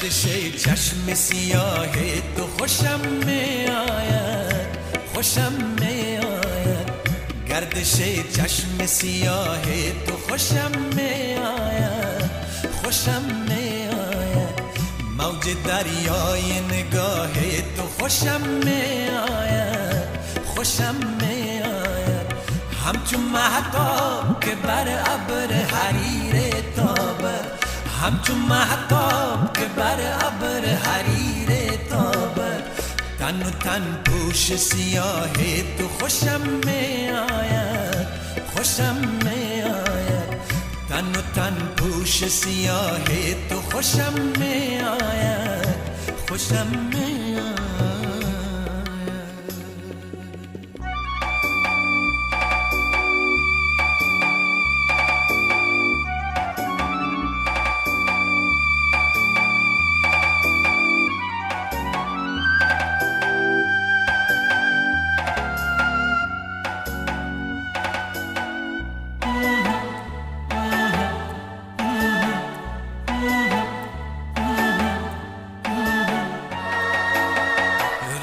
गर्दिशे चश्म सियाह तो खुशम में आया, खुशम में आया। गर्दिशे चश्म सियाह तो खुशम में आया, खुशम में आया। मौज दरियाए निगाहे तो खुशम में आया, खुशम में आया। हमचो महताब के बर अब्र हरीरे तौबर, हमचो महताब के बर अब्र हरीरे तौबर। तन तन पूश सियाहे तो खुशम में आया, खुशम में आया। तन तन पूश सियाहे तो खुशम में आया, खुशम में आया।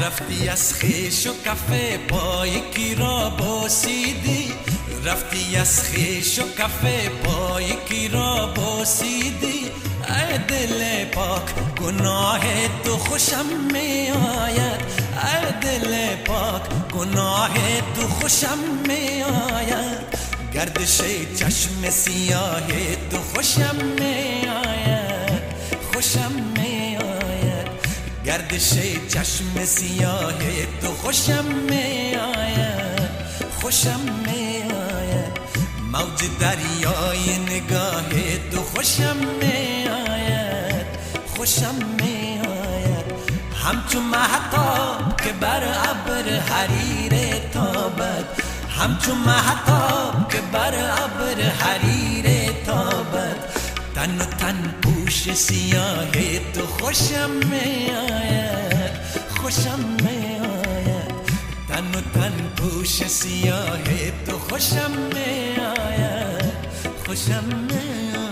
رفتی از خویش و کافه با یکی را بوسیدی، رفتی از خویش و کافه با یکی را بوسیدی. ای دل پاک گناه تو خوشم می آید، ای دل پاک گناه تو خوشم می آید. گردش چشم سیاه تو خوشم می آید، خوشم می آید. گردش چشم سیاه تو خوشم می آید، خوشم می آید. موج دریای نگاه تو خوشم می آید، خوشم می آید. همچو مهتاب که بر ابر حریر تابد، همچو مهتاب که بر ابر حریر تابد. تن و تن پوش سیاه تو خوشم می آید، خوشم می آید. تن و تن پوش سیاه تو خوشم می آید، خوشم می آید.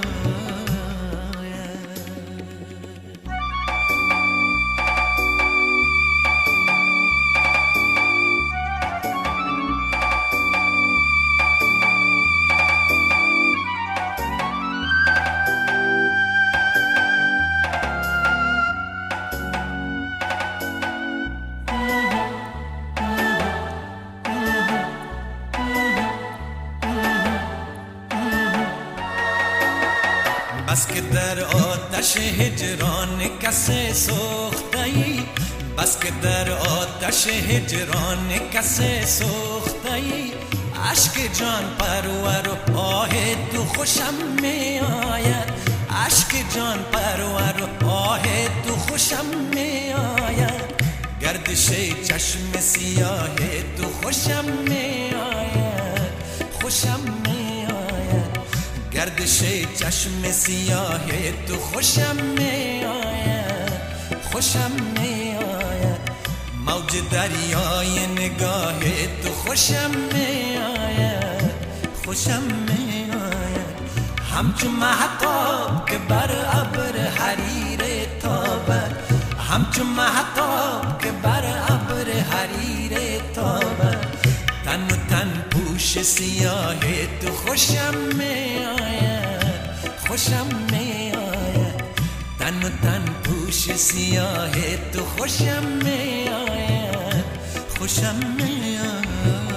بس که در آتش هجران کسی سوخته‌ای، بس که در آتش هجران کسی سوخته‌ای. اشک جان پرور و آه تو خوشم می آید، اشک جان پرور و آه تو خوشم می آید. گردش چشم سیاه تو خوشم می آید، خوشم می آید. گردش چشم سیاه تو خوشم می آید، خوشم می آید. موج دریای نگاه تو خوشم می آید، خوشم می آید. همچو مهتاب که بر ابر حریر تابد، همچو مهتاب که بر ابر حریر تابد. تن و تن پوش سیاه تو خوشم می آید، خوشم می آید. تن و تن پوش سیاه تو خوشم می آید، خوشم می آید.